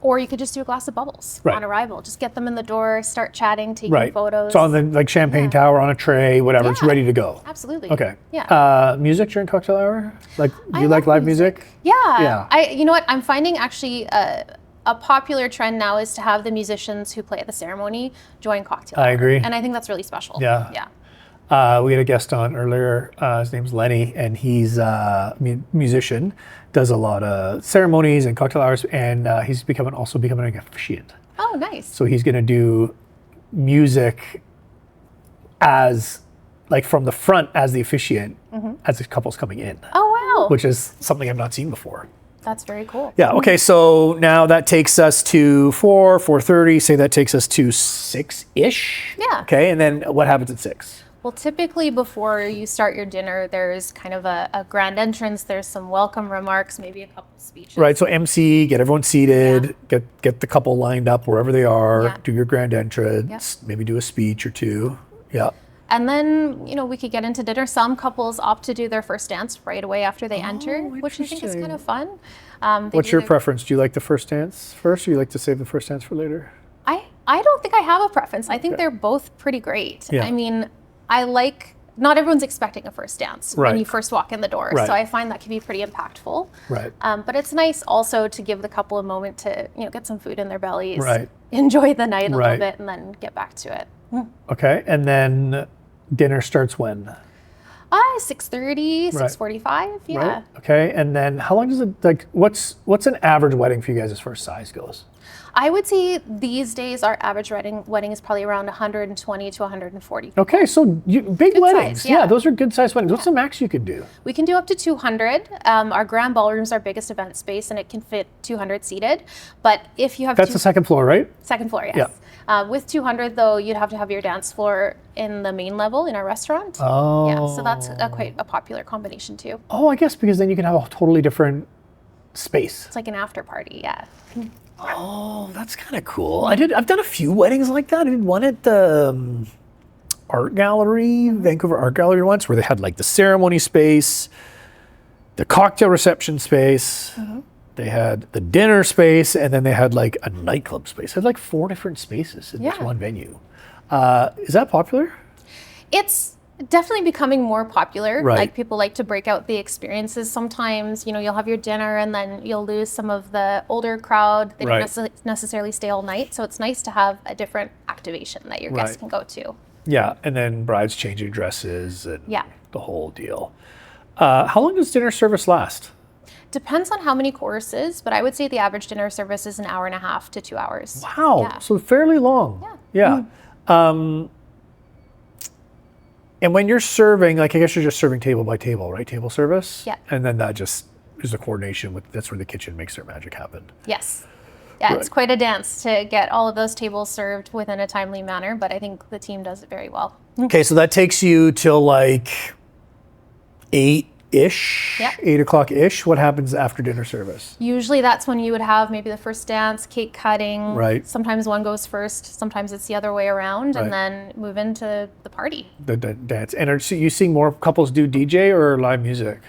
Or you could just do a glass of bubbles on arrival. Just get them in the door, start chatting, taking photos. So on the like champagne tower on a tray, whatever, it's ready to go. Absolutely. Okay. Yeah. Music during cocktail hour? Like, do you like live music? Yeah. You know what? I'm finding actually a popular trend now is to have the musicians who play at the ceremony join cocktail hour. I agree. And I think that's really special. Yeah. We had a guest on earlier, his name's Lenny, and he's a musician, does a lot of ceremonies and cocktail hours, and he's also becoming an officiant. Oh, nice. So he's gonna do music as like from the front as the officiant as the couple's coming in. Oh, wow. Which is something I've not seen before. That's very cool. Yeah. Okay. So now that takes us to 4:30. Say that takes us to 6-ish. Yeah. Okay. And then what happens at 6? Well, typically before you start your dinner, there's kind of a grand entrance. There's some welcome remarks, maybe a couple speeches. Right. So MC, get everyone seated, get the couple lined up wherever they are, do your grand entrance, maybe do a speech or two. Yeah. And then, we could get into dinner. Some couples opt to do their first dance right away after they enter, which I think is kind of fun. What's your preference? Do you like the first dance first, or you like to save the first dance for later? I don't think I have a preference. I think they're both pretty great. Yeah. I mean, not everyone's expecting a first dance when you first walk in the door. So I find that can be pretty impactful. Right. But it's nice also to give the couple a moment to, get some food in their bellies, Right. enjoy the night a little bit, and then get back to it. Okay. And then dinner starts when? 6:30, 6:45, yeah. Right. Okay. And then how long does it, what's an average wedding for you guys as far as size goes? I would say these days our average wedding is probably around 120 to 140. Okay, so big Good weddings. size, yeah. Those are good size weddings. What's the max you could do? We can do up to 200. Our grand ballroom is our biggest event space, and it can fit 200 seated. But if you have That's the second floor, right? Second floor, yes. Yeah. With 200, though, you'd have to have your dance floor in the main level in our restaurant. Oh. Yeah, so that's quite a popular combination, too. Oh, I guess because then you can have a totally different space. It's like an after party, yeah. Oh, that's kind of cool. I've done a few weddings like that. I did one at the art gallery, Vancouver Art Gallery once, where they had like the ceremony space, the cocktail reception space, they had the dinner space, and then they had like a nightclub space. They had like 4 different spaces in this one venue. Is that popular? It's definitely becoming more popular. Right. Like people like to break out the experiences. Sometimes, you'll have your dinner and then you'll lose some of the older crowd. They don't necessarily stay all night. So it's nice to have a different activation that your guests can go to. Yeah, and then brides changing dresses and the whole deal. How long does dinner service last? Depends on how many courses, but I would say the average dinner service is an hour and a half to 2 hours. Wow, so fairly long. Yeah. And when you're serving, I guess you're just serving table by table, right? Table service? Yeah. And then that just is a coordination that's where the kitchen makes their magic happen. Yes. Yeah, It's quite a dance to get all of those tables served within a timely manner, but I think the team does it very well. Okay, so that takes you till like 8-ish, 8 o'clock-ish. What happens after dinner service? Usually that's when you would have maybe the first dance, cake cutting. Right. Sometimes one goes first, sometimes it's the other way around, and then move into the party. The dance. And are you seeing more couples do DJ or live music?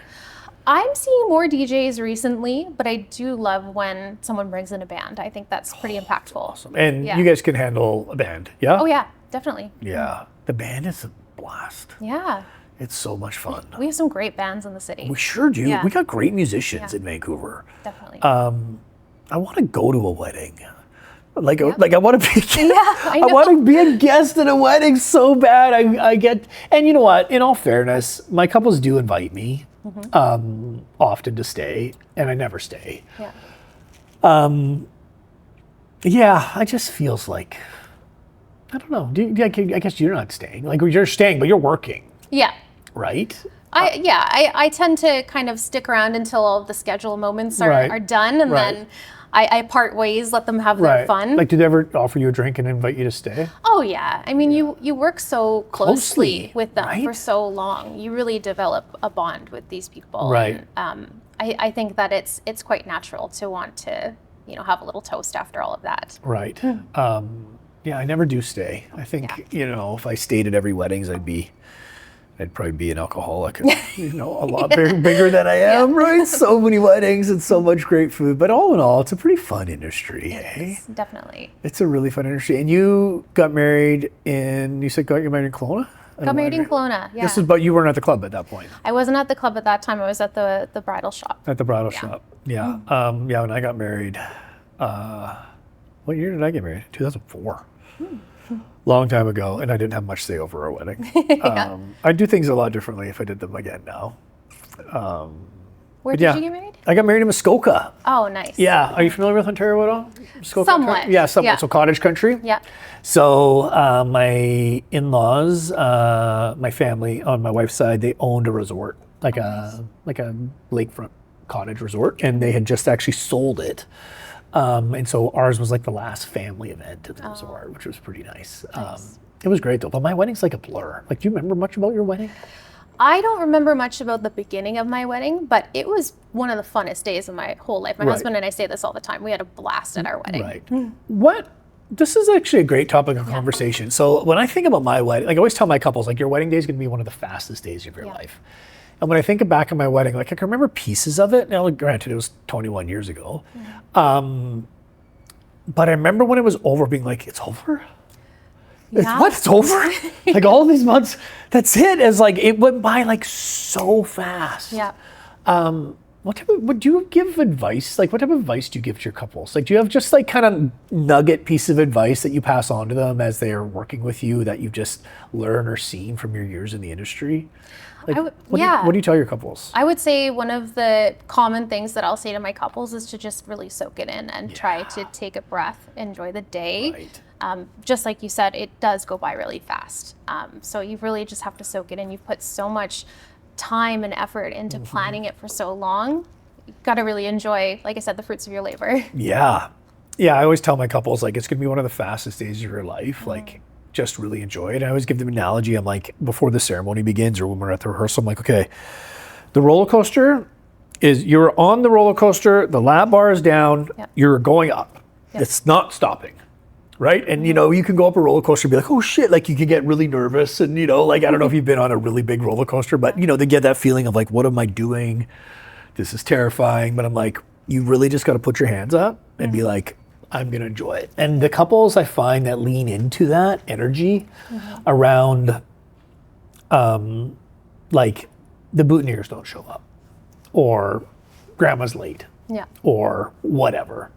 I'm seeing more DJs recently, but I do love when someone brings in a band. I think that's pretty impactful. Awesome. And you guys can handle a band, yeah? Oh yeah, definitely. Yeah. The band is a blast. Yeah. It's so much fun. We have some great bands in the city. We sure do. Yeah. We got great musicians in Vancouver. Definitely. I want to go to a wedding. I want to be. I want to be a guest at a wedding so bad. And you know what? In all fairness, my couples do invite me often to stay, and I never stay. Yeah. I just feels like I don't know. I guess you're not staying. Like you're staying, but you're working. Yeah. Right? I tend to kind of stick around until all of the schedule moments are done, and then I part ways, let them have their fun. Like, did they ever offer you a drink and invite you to stay? Oh yeah. I mean, you work so closely with them right? for so long. You really develop a bond with these people. Right. And, I think that it's quite natural to want to have a little toast after all of that. Right. I never do stay. I think if I stayed at every weddings, I'd probably be an alcoholic, a lot bigger than I am, right? So many weddings and so much great food. But all in all, it's a pretty fun industry, Yes, definitely. It's a really fun industry. And you got married you got married in Kelowna? Got married in Kelowna, yeah. But you weren't at the club at that point. I wasn't at the club at that time. I was at the bridal shop. At the bridal shop, yeah. When I got married, what year did I get married? 2004. Long time ago, and I didn't have much say over our wedding. I'd do things a lot differently if I did them again now. Where did you get married? I got married in Muskoka. Oh, nice. Yeah. Are you familiar with Ontario at all? Muskoka? Somewhat. Yeah, somewhat. Yeah. So cottage country. Yeah. So my in-laws, my family on my wife's side, they owned a resort, like a lakefront cottage resort, and they had just actually sold it. And so ours was like the last family event at the resort, which was pretty nice. It was great though, but my wedding's like a blur. Like, do you remember much about your wedding? I don't remember much about the beginning of my wedding, but it was one of the funnest days of my whole life. My husband and I say this all the time. We had a blast at our wedding. Right. This is actually a great topic of conversation. So when I think about my wedding, like I always tell my couples, like your wedding day is going to be one of the fastest days of your life. And when I think back on my wedding, like I can remember pieces of it. Now, granted, it was 21 years ago. But I remember when it was over being like, it's over? It's over? Like all of these months, that's it. It's like, it went by like so fast. Yeah. Would you give advice? Like what type of advice do you give to your couples? Like do you have just like kind of nugget piece of advice that you pass on to them as they are working with you that you've just learned or seen from your years in the industry? Like, what do you tell your couples? I would say one of the common things that I'll say to my couples is to just really soak it in and try to take a breath, enjoy the day. Just like you said, it does go by really fast. So you really just have to soak it in. You've put so much time and effort into planning it for so long. You've got to really enjoy, like I said, the fruits of your labor. Yeah. I always tell my couples, like, it's going to be one of the fastest days of your life. Like, just really enjoy it. I always give them an analogy. I'm like, before the ceremony begins or when we're at the rehearsal, I'm like, okay, the roller coaster is, you're on the roller coaster, the lap bar is down, you're going up. It's not stopping. Right? And, you can go up a roller coaster and be like, oh shit, like you can get really nervous. And, like, I don't know if you've been on a really big roller coaster, but, they get that feeling of like, what am I doing? This is terrifying. But I'm like, you really just got to put your hands up and be like, I'm going to enjoy it. And the couples I find that lean into that energy around, like the boutonnieres don't show up or grandma's late or whatever.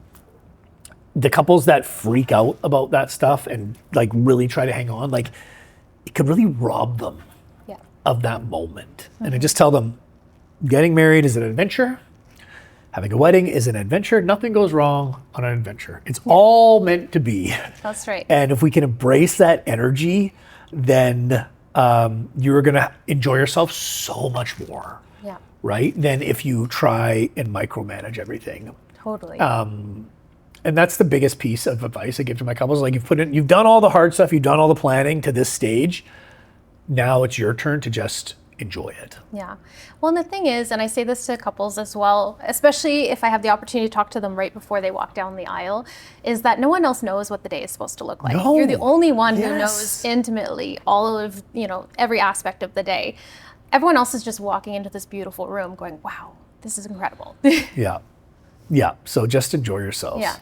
The couples that freak out about that stuff and like really try to hang on, like it could really rob them of that moment. And I just tell them, getting married is an adventure. Having a wedding is an adventure. Nothing goes wrong on an adventure. It's all meant to be. That's right. And if we can embrace that energy, then you're going to enjoy yourself so much more. Yeah. Right? Than if you try and micromanage everything. Totally. And that's the biggest piece of advice I give to my couples. Like you've done all the hard stuff, you've done all the planning to this stage. Now it's your turn to just enjoy it. Yeah. Well, and the thing is, and I say this to couples as well, especially if I have the opportunity to talk to them right before they walk down the aisle, is that no one else knows what the day is supposed to look like. No. You're the only one who knows intimately all of, every aspect of the day. Everyone else is just walking into this beautiful room going, wow, this is incredible. Yeah. So just enjoy yourselves. Yeah.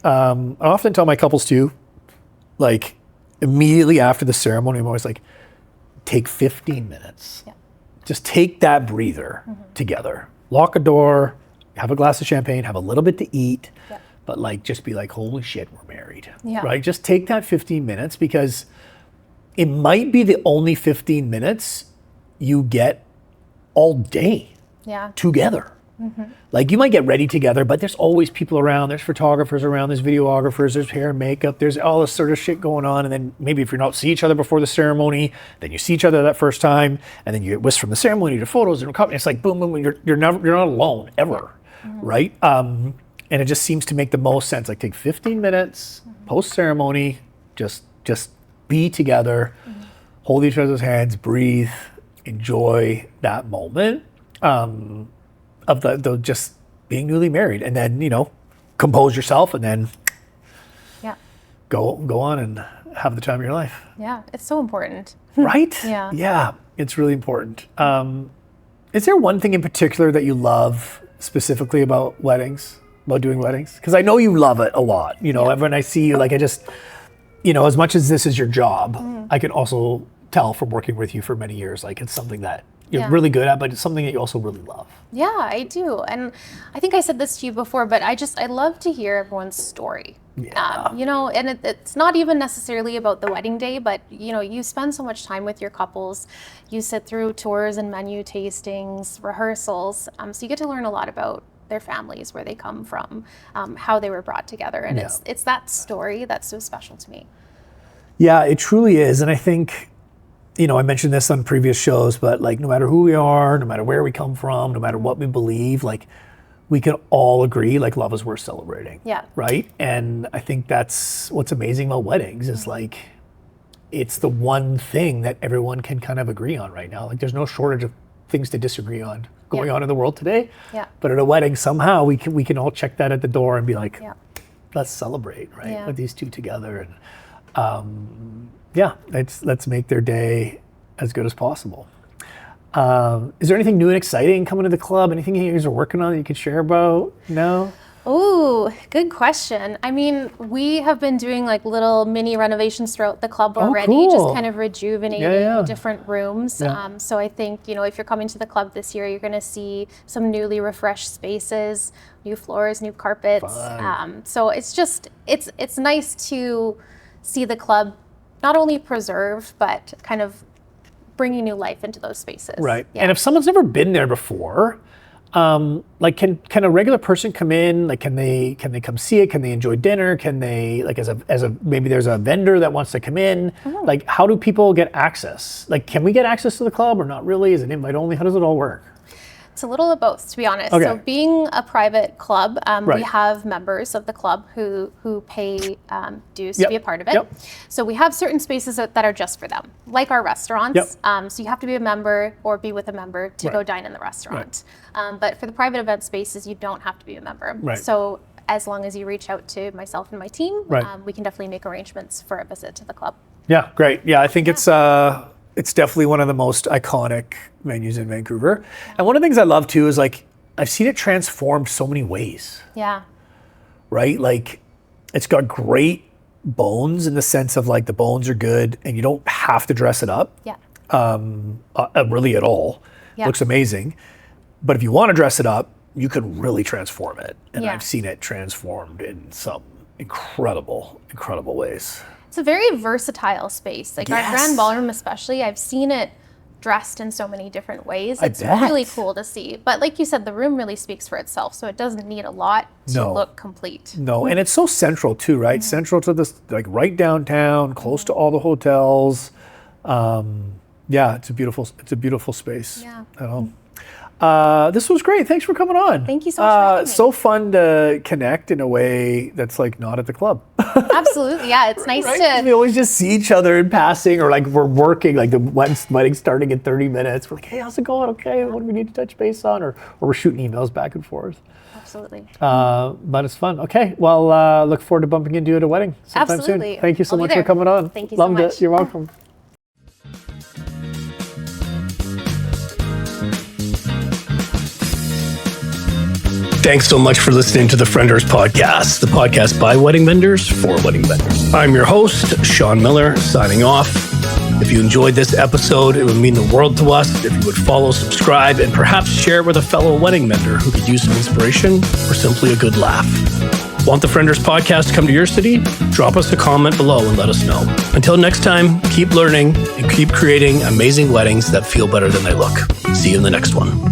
I often tell my couples too, like immediately after the ceremony, I'm always like, take 15 minutes. Yeah. Just take that breather together. Lock a door, have a glass of champagne, have a little bit to eat, but like just be like, holy shit, we're married. Yeah. Right? Just take that 15 minutes because it might be the only 15 minutes you get all day together. Like you might get ready together, but there's always people around. There's photographers around, there's videographers, there's hair and makeup, there's all this sort of shit going on. And then maybe if you're not see each other before the ceremony, then you see each other that first time, and then you get whisked from the ceremony to photos and it's like boom, boom, you're not alone ever, right? And it just seems to make the most sense. Like take 15 minutes post ceremony, just be together, hold each other's hands, breathe, enjoy that moment. Of the just being newly married, and then compose yourself, and then go on and have the time of your life. Yeah, it's so important. Right? Yeah, it's really important. Is there one thing in particular that you love specifically about weddings, about doing weddings? Because I know you love it a lot. When I see you, like I just, as much as this is your job, I can also tell from working with you for many years, like it's something that you're really good at, but it's something that you also really love. Yeah, I do. And I think I said this to you before, but I love to hear everyone's story. And it's not even necessarily about the wedding day, but you spend so much time with your couples. You sit through tours and menu tastings, rehearsals, so you get to learn a lot about their families, where they come from, how they were brought together, and it's that story that's so special to me. Yeah, it truly is. And I think, I mentioned this on previous shows, but like, no matter who we are, no matter where we come from, no matter what we believe, like, we can all agree, like, love is worth celebrating. Yeah. Right? And I think that's what's amazing about weddings is like, it's the one thing that everyone can kind of agree on right now. Like, there's no shortage of things to disagree on going on in the world today. Yeah. But at a wedding, somehow we can all check that at the door and be like, let's celebrate, right? Yeah. With these two together. And let's make their day as good as possible. Is there anything new and exciting coming to the club? Anything you guys are working on that you could share about? No? Oh, good question. I mean, we have been doing like little mini renovations throughout the club already, cool. just kind of rejuvenating different rooms. Yeah. So I think, if you're coming to the club this year, you're going to see some newly refreshed spaces, new floors, new carpets. So it's nice to see the club not only preserved, but kind of bringing new life into those spaces. Right. Yeah. And if someone's never been there before, like can a regular person come in? Like, can they come see it? Can they enjoy dinner? Can they, like, as a maybe there's a vendor that wants to come in? Like, how do people get access? Like, can we get access to the club or not really? Is it invite only? How does it all work? It's a little of both, to be honest. Okay. So being a private club, Right. we have members of the club who pay dues to be a part of it. Yep. So we have certain spaces that are just for them, like our restaurants. Yep. So you have to be a member or be with a member to Right. go dine in the restaurant. But for the private event spaces, you don't have to be a member. Right. So as long as you reach out to myself and my team, Right. We can definitely make arrangements for a visit to the club. Yeah, great. Yeah, I think it's definitely one of the most iconic venues in Vancouver. And one of the things I love too is, like, I've seen it transformed so many ways, Yeah. right? Like, it's got great bones in the sense of, like, the bones are good and you don't have to dress it up Yeah. really at all. Yeah. Looks amazing. But if you want to dress it up, you could really transform it. And Yeah. I've seen it transformed in some incredible, incredible ways. It's a very versatile space. Like our grand ballroom especially, I've seen it dressed in so many different ways. It's really cool to see. But like you said, the room really speaks for itself, so it doesn't need a lot to look complete. No, and it's so central too, right? Central to this, like, right downtown, close to all the hotels. It's a beautiful space. Yeah. This was great. Thanks for coming on. Thank you so much for having me. So fun to connect in a way that's, like, not at the club. Absolutely, yeah. It's nice Right? We to. always just see each other in passing, or like we're working, like the wedding's starting in 30 minutes. We're like, hey, how's it going? Okay, what do we need to touch base on? Or we're shooting emails back and forth. Absolutely. But it's fun. Okay, well, look forward to bumping into you at a wedding sometime Absolutely. soon. Thank you so I'll be much for there. coming on. Thank you so Loved much. it. You're welcome. Thanks so much for listening to the Friendors podcast, the podcast by wedding vendors for wedding vendors. I'm your host, Shawn Miller, signing off. If you enjoyed this episode, it would mean the world to us if you would follow, subscribe, and perhaps share with a fellow wedding vendor who could use some inspiration or simply a good laugh. Want the Friendors podcast to come to your city? Drop us a comment below and let us know. Until next time, keep learning and keep creating amazing weddings that feel better than they look. See you in the next one.